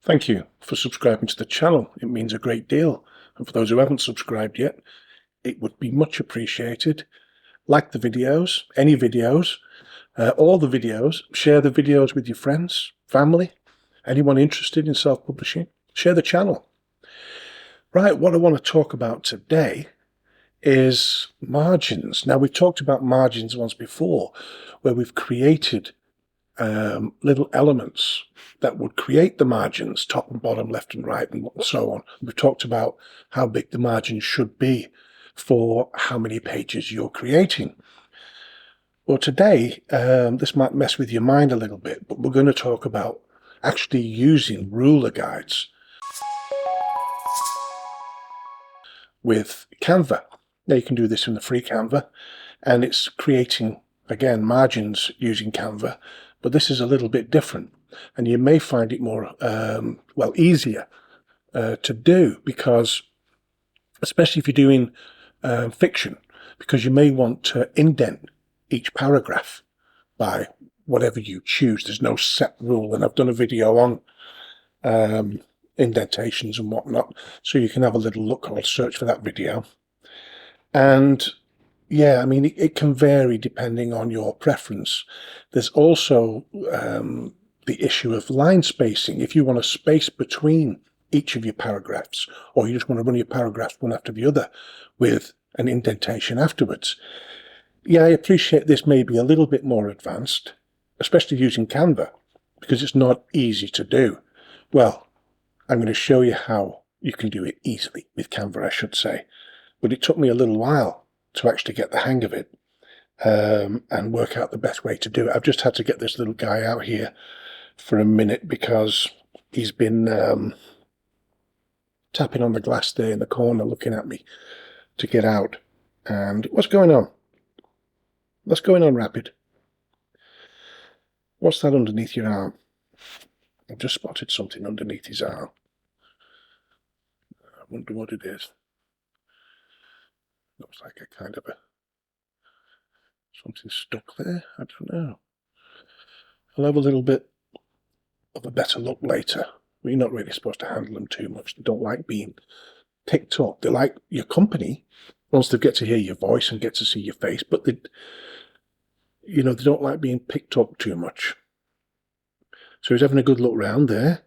Thank you for subscribing to the channel. It means a great deal. And for those who haven't subscribed yet, it would be much appreciated. Like the videos, any videos, all the videos. Share the videos with your friends, family, anyone interested in self-publishing. Share the channel. Right, what I want to talk about today is margins. Now, we've talked about margins once before, where we've created little elements that would create the margins, top and bottom, left and right, and so on. We've talked about how big the margin should be for how many pages you're creating. Well, today, this might mess with your mind a little bit, but we're going to talk about actually using ruler guides with Canva. Now, you can do this in the free Canva, and it's creating, again, margins using Canva, but this is a little bit different, and you may find it more, easier to do, because, especially if you're doing fiction, because you may want to indent each paragraph by whatever you choose. There's no set rule, and I've done a video on indentations and whatnot, so you can have a little look or search for that video. And yeah, I mean, it can vary depending on your preference. There's also the issue of line spacing. If you want a space between each of your paragraphs, or you just want to run your paragraphs one after the other with an indentation afterwards. Yeah, I appreciate this may be a little bit more advanced, especially using Canva, because it's not easy to do. Well, I'm going to show you how you can do it easily with Canva, I should say. But it took me a little while to actually get the hang of it and work out the best way to do it. I've just had to get this little guy out here for a minute because he's been tapping on the glass there in the corner looking at me to get out. And what's going on? What's going on, Rapid? What's that underneath your arm? I've just spotted something underneath his arm. I wonder what it is. Looks like a kind of something stuck there. I don't know. I'll have a little bit of a better look later. You're not really supposed to handle them too much. They don't like being picked up. They like your company once they get to hear your voice and get to see your face, but they don't like being picked up too much. So he's having a good look round there.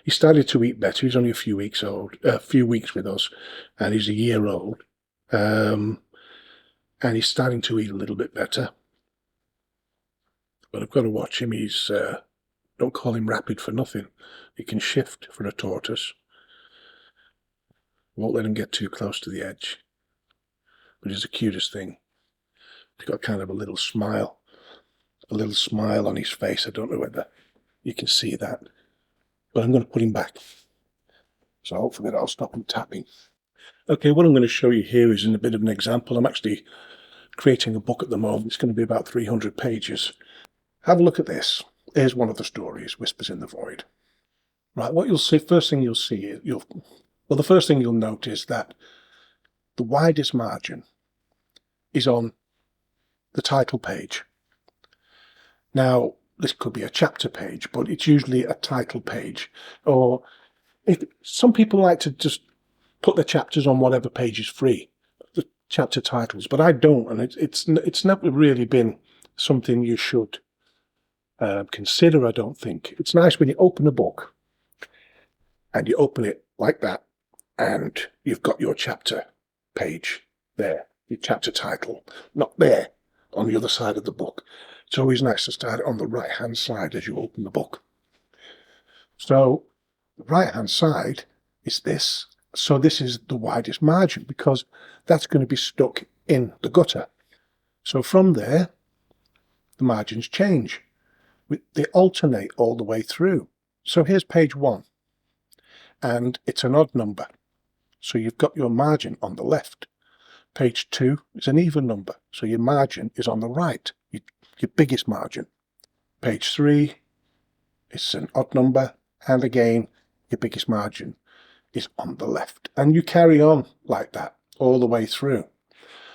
He started to eat better. He's only a few weeks with us, and he's a year old. And he's starting to eat a little bit better. But I've got to watch him. He's don't call him Rapid for nothing. He can shift for a tortoise. Won't let him get too close to the edge. But he's the cutest thing. He's got kind of a little smile on his face. I don't know whether you can see that, but I'm going to put him back. So hopefully that'll stop him tapping. Okay, what I'm going to show you here is in a bit of an example. I'm actually creating a book at the moment. It's going to be about 300 pages. Have a look at this. Here's one of the stories, Whispers in the Void. Right, what you'll see, the first thing you'll note is that the widest margin is on the title page. Now, this could be a chapter page, but it's usually a title page. Or if some people like to just put their chapters on whatever page is free, the chapter titles, but I don't, and it's never really been something you should consider, I don't think. It's nice when you open a book and you open it like that, and you've got your chapter page there, your chapter title, not there on the other side of the book. It's always nice to start it on the right-hand side as you open the book. So the right-hand side is this. So this is the widest margin because that's going to be stuck in the gutter. So from there, the margins change. They alternate all the way through. So here's page 1, and it's an odd number. So you've got your margin on the left. Page 2 is an even number, so your margin is on the right, your biggest margin. Page 3 is an odd number, and again, your biggest margin is on the left. And you carry on like that all the way through.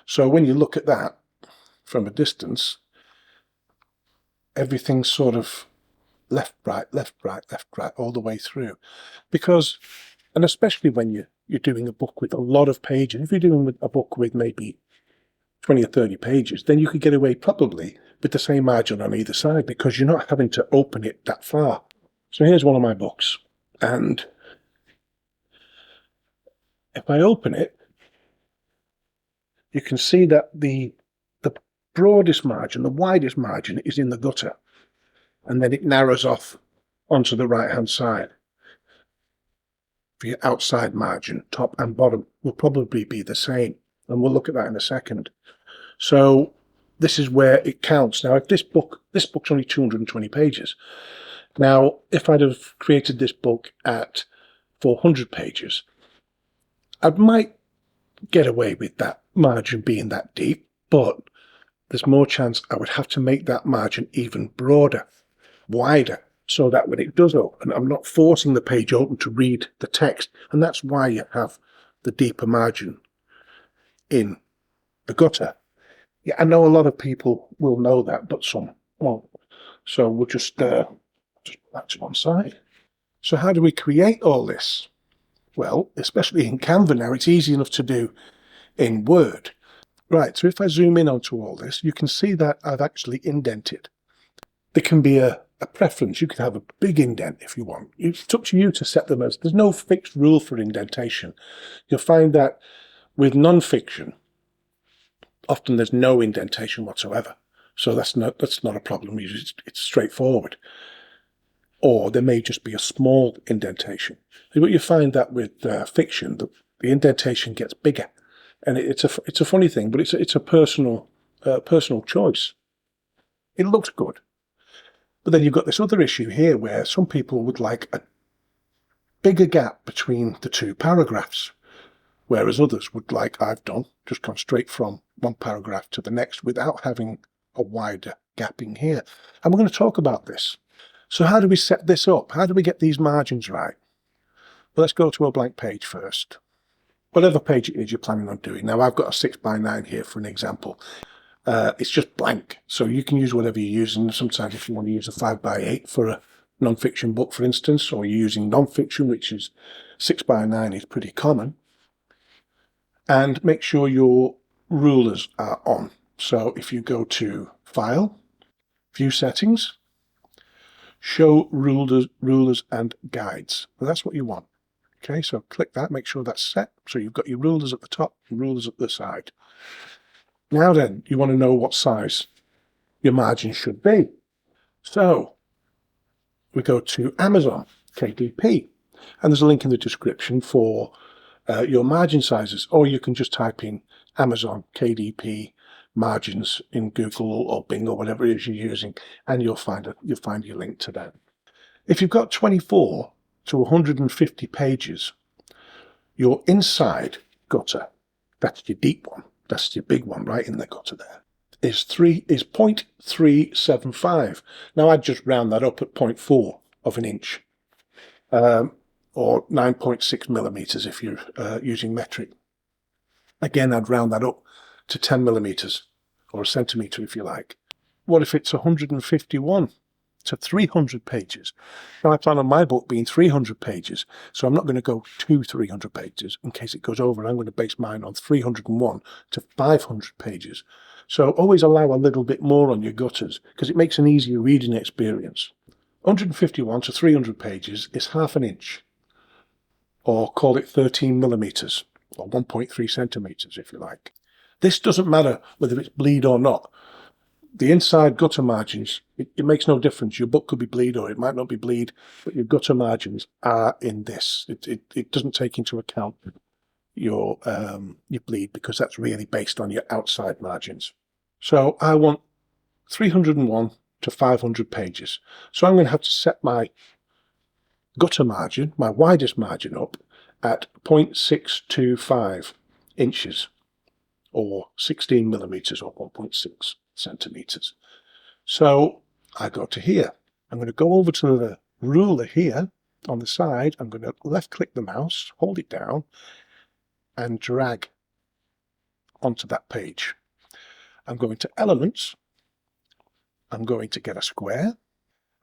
So when you look at that from a distance, everything's sort of left, right, left, right, left, right, all the way through. Because, and especially when you're doing a book with a lot of pages, if you're doing a book with maybe 20 or 30 pages, then you could get away probably with the same margin on either side because you're not having to open it that far. So here's one of my books, and if I open it, you can see that the broadest margin, the widest margin is in the gutter, and then it narrows off onto the right-hand side. For your outside margin, top and bottom, will probably be the same, and we'll look at that in a second. So this is where it counts. Now, if this book's only 220 pages. Now, if I'd have created this book at 400 pages, I might get away with that margin being that deep, but there's more chance I would have to make that margin even broader, wider, so that when it does open, I'm not forcing the page open to read the text. And that's why you have the deeper margin in the gutter. Yeah, I know a lot of people will know that, but some won't. So we'll just put that to one side. So how do we create all this? Well, especially in Canva now, it's easy enough to do in Word. Right, so if I zoom in onto all this, you can see that I've actually indented. There can be a preference. You could have a big indent if you want. It's up to you to set them as, there's no fixed rule for indentation. You'll find that with non-fiction, often there's no indentation whatsoever. So that's not a problem. It's straightforward. Or there may just be a small indentation. But you find that with fiction, the indentation gets bigger. And it's a funny thing, but it's a personal choice. It looks good. But then you've got this other issue here where some people would like a bigger gap between the two paragraphs, whereas others would, like I've done, just come straight from one paragraph to the next without having a wider gapping here. And we're going to talk about this. So how do we set this up? How do we get these margins right? Well, let's go to a blank page first. Whatever page it is you're planning on doing. Now, I've got a 6x9 here for an example. It's just blank, so you can use whatever you're using. Sometimes if you want to use a 5x8 for a non-fiction book, for instance, or you're using non-fiction, which is 6x9 is pretty common. And make sure your rulers are on. So if you go to File, View Settings, Show Rulers and Guides. Well, that's what you want. Okay, so click that, make sure that's set. So you've got your rulers at the top and rulers at the side. Now then, you want to know what size your margin should be. So we go to Amazon, KDP, and there's a link in the description for your margin sizes, or you can just type in Amazon KDP margins in Google or Bing or whatever it is you're using, and you'll find your link to that. If you've got 24 to 150 pages, your inside gutter, that's your deep one, that's your big one right in the gutter there, is 0.375. Now I'd just round that up at 0.4 of an inch, or 9.6 millimeters if you're using metric. Again, I'd round that up to 10 millimeters, or a centimeter if you like. What if it's 151 to 300 pages? Now I plan on my book being 300 pages, so I'm not going to go to 300 pages in case it goes over. I'm going to base mine on 301 to 500 pages. So always allow a little bit more on your gutters because it makes an easier reading experience. 151 to 300 pages is half an inch, or call it 13 millimeters, or 1.3 centimeters if you like. This doesn't matter whether it's bleed or not. The inside gutter margins, it makes no difference. Your book could be bleed or it might not be bleed, but your gutter margins are in this. It doesn't take into account your bleed because that's really based on your outside margins. So I want 301 to 500 pages. So I'm going to have to set my gutter margin, my widest margin, up at 0.625 inches or 16 millimeters or 1.6 centimeters. So I go to here. I'm going to go over to the ruler here on the side. I'm going to left click the mouse, hold it down and drag onto that page. I'm going to Elements. I'm going to get a square.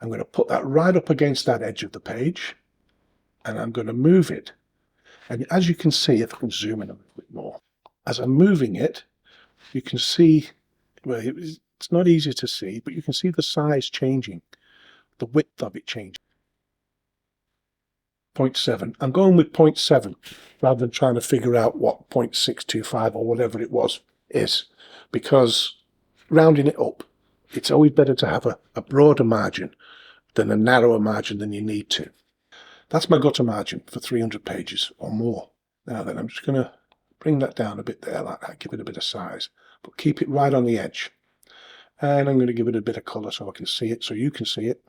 I'm going to put that right up against that edge of the page, and I'm going to move it. And as you can see, if I can zoom in a little bit more, as I'm moving it, you can see, well, it's not easy to see, but you can see the size changing, the width of it changing. 0.7. I'm going with 0.7 rather than trying to figure out what 0.625 or whatever it was is, because rounding it up, it's always better to have a broader margin than a narrower margin than you need to. That's my gutter margin for 300 pages or more. Now then, I'm just going to bring that down a bit there like that, give it a bit of size, but keep it right on the edge. And I'm going to give it a bit of colour so I can see it, so you can see it.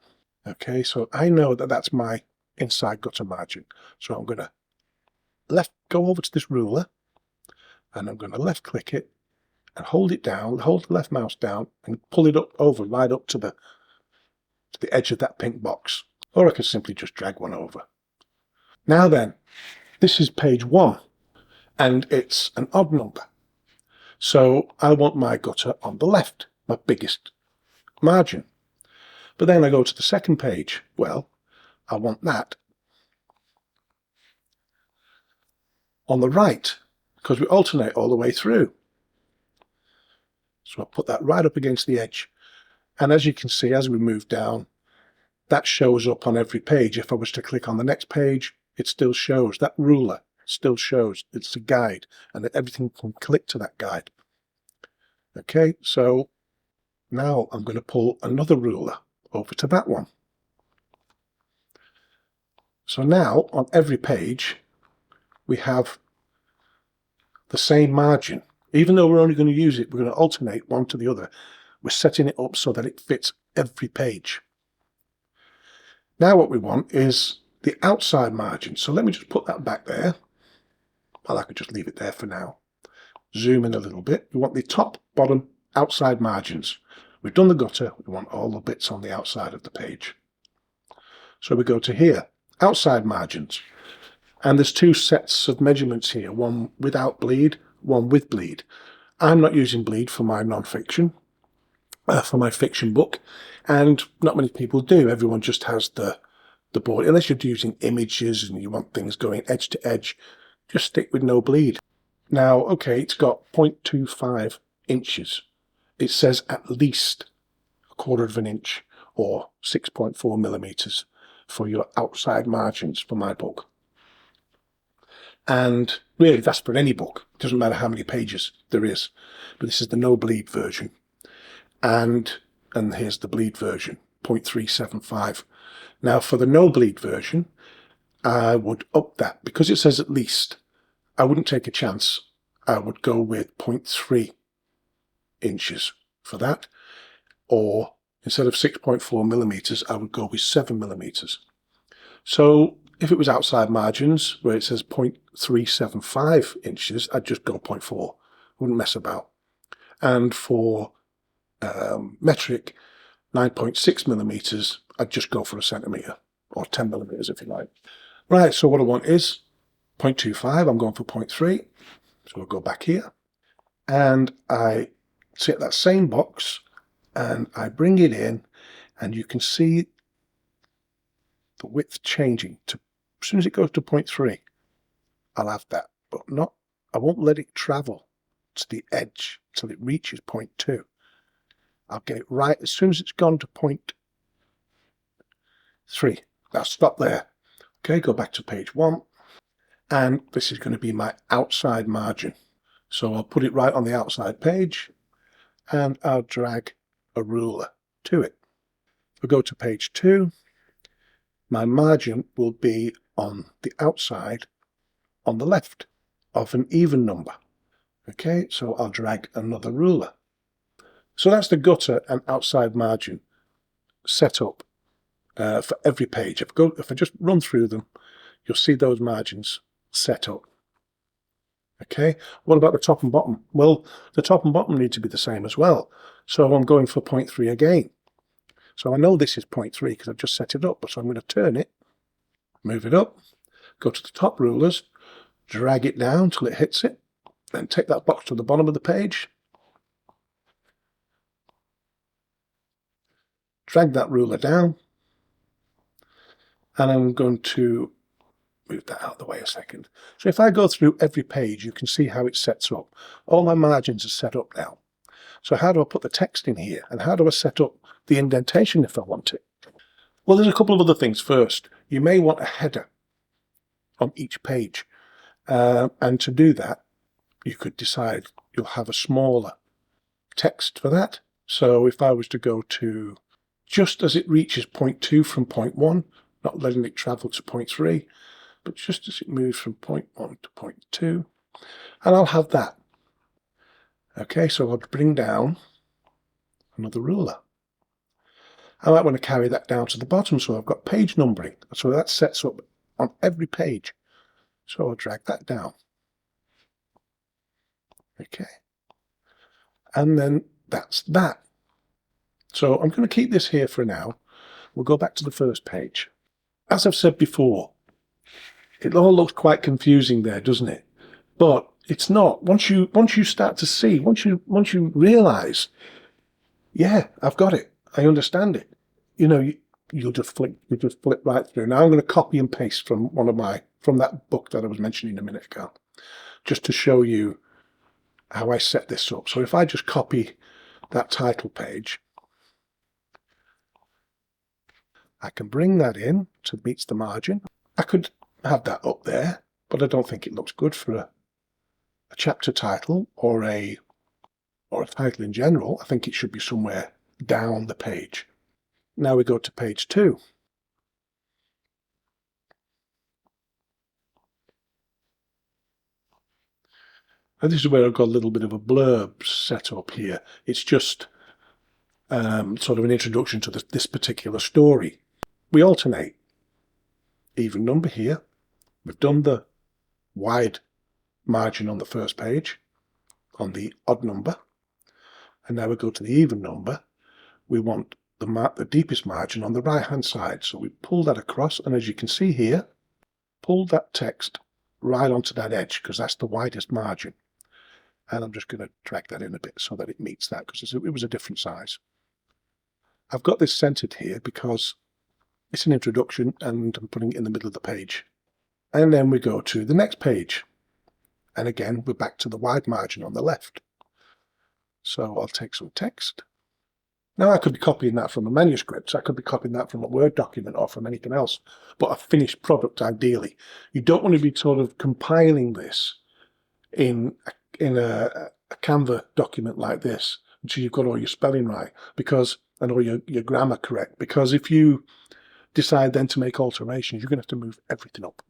Okay, so I know that that's my inside gutter margin. So I'm going to go over to this ruler, and I'm going to left click it and hold it down, hold the left mouse down and pull it up over right up to the edge of that pink box. Or I can simply just drag one over. Now then, this is page 1 and it's an odd number. So I want my gutter on the left, my biggest margin. But then I go to the second page. Well, I want that on the right because we alternate all the way through. So I'll put that right up against the edge. And as you can see, as we move down, that shows up on every page. If I was to click on the next page, it still shows. That ruler still shows. It's a guide, and everything can click to that guide. Okay, so now I'm going to pull another ruler over to that one. So now on every page, we have the same margin. Even though we're only going to use it, we're going to alternate one to the other. We're setting it up so that it fits every page. Now what we want is the outside margin. So let me just put that back there. Well, I could just leave it there for now. Zoom in a little bit. We want the top, bottom, outside margins. We've done the gutter. We want all the bits on the outside of the page. So we go to here, outside margins. And there's 2 sets of measurements here, one without bleed, one with bleed. I'm not using bleed for my non-fiction, for my fiction book, and not many people do. Everyone just has the board. Unless you're using images and you want things going edge to edge, just stick with no bleed. Now, okay, it's got 0.25 inches. It says at least 1/4 of an inch or 6.4 millimeters for your outside margins for my book. And really, that's for any book. It doesn't matter how many pages there is. But this is the no bleed version. And here's the bleed version, 0.375. Now, for the no bleed version, I would up that. Because it says at least, I wouldn't take a chance. I would go with 0.3 inches for that. Or instead of 6.4 millimeters, I would go with 7 millimeters. So if it was outside margins where it says 0.375 inches, I'd just go 0.4. Wouldn't mess about. And for metric, 9.6 millimeters, I'd just go for a centimeter or 10 millimeters if you like. Right, so what I want is 0.25. I'm going for 0.3. So we'll go back here and I set that same box and I bring it in, and you can see the width changing to, as soon as it goes to 0.3, I'll have that, but not, I won't let it travel to the edge till it reaches 0.2. I'll get it right as soon as it's gone to 0.3. I'll stop there. Okay, go back to page 1. And this is going to be my outside margin. So I'll put it right on the outside page and I'll drag a ruler to it. If I go to page 2, my margin will be on the outside on the left of an even number. Okay, so I'll drag another ruler. So that's the gutter and outside margin set up for every page. If I just run through them, you'll see those margins set up. Okay, what about the top and bottom? Well, the top and bottom need to be the same as well. So I'm going for 0.3 again. So I know this is 0.3 because I've just set it up. So I'm going to turn it, move it up, go to the top rulers, drag it down till it hits it, then take that box to the bottom of the page, drag that ruler down, And I'm going to move that out of the way a second. So if I go through every page, you can see how it sets up. All my margins are set up now. So how do I put the text in here? And how do I set up the indentation if I want it? Well, there's a couple of other things. First, you may want a header on each page. And to do that, you could decide you'll have a smaller text for that. So if I was to go to just as it reaches point 2 from point 1, not letting it travel to point 3, but just as it moves from point 1 to point 2, and I'll have that. Okay, so I'll bring down another ruler. I might want to carry that down to the bottom, so I've got page numbering. So that sets up on every page. So I'll drag that down. Okay. And then that's that. So I'm going to keep this here for now. We'll go back to the first page. As I've said before, it all looks quite confusing there, doesn't it? But it's not. Once you start to see, once you realize, yeah, I've got it. I understand it. You know, you'll just flip right through. Now I'm going to copy and paste from from that book that I was mentioning a minute ago, just to show you how I set this up. So if I just copy that title page, I can bring that in to meets the margin. I could have that up there, but I don't think it looks good for a chapter title or a title in general. I think it should be somewhere down the page. Now we go to page 2. And this is where I've got a little bit of a blurb set up here. It's just sort of an introduction to this particular story. We alternate even number here. We've done the wide margin on the first page, on the odd number, and now we go to the even number. We want the deepest margin on the right hand side, so we pull that across, and as you can see here, pull that text right onto that edge because that's the widest margin. And I'm just going to drag that in a bit so that it meets that, because it was a different size. I've got this centered here because it's an introduction and I'm putting it in the middle of the page. And then we go to the next page. And again, we're back to the wide margin on the left. So I'll take some text. Now I could be copying that from a manuscript. I could be copying that from a Word document or from anything else, but a finished product ideally. You don't want to be sort of compiling this in a Canva document like this until you've got all your spelling right, and all your grammar correct. Because if you decide then to make alterations, you're going to have to move everything up.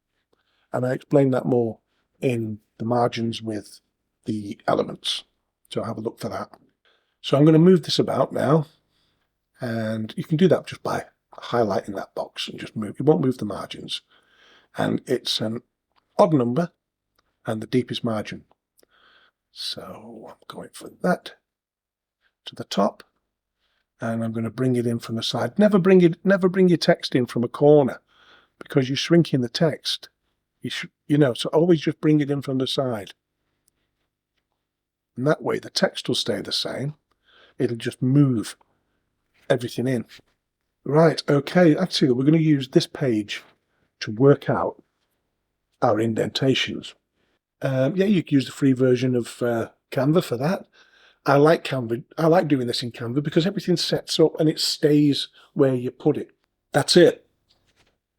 And I explain that more in the margins with the elements. So have a look for that. So I'm going to move this about now. And you can do that just by highlighting that box and just move. You won't move the margins. And it's an odd number and the deepest margin. So I'm going for that to the top. And I'm going to bring it in from the side. Never bring your text in from a corner because you're shrinking the text. So always just bring it in from the side. And that way the text will stay the same. It'll just move everything in. Right, okay, actually we're going to use this page to work out our indentations. Yeah, you can use the free version of Canva for that. I like Canva. I like doing this in Canva because everything sets up and it stays where you put it. That's it.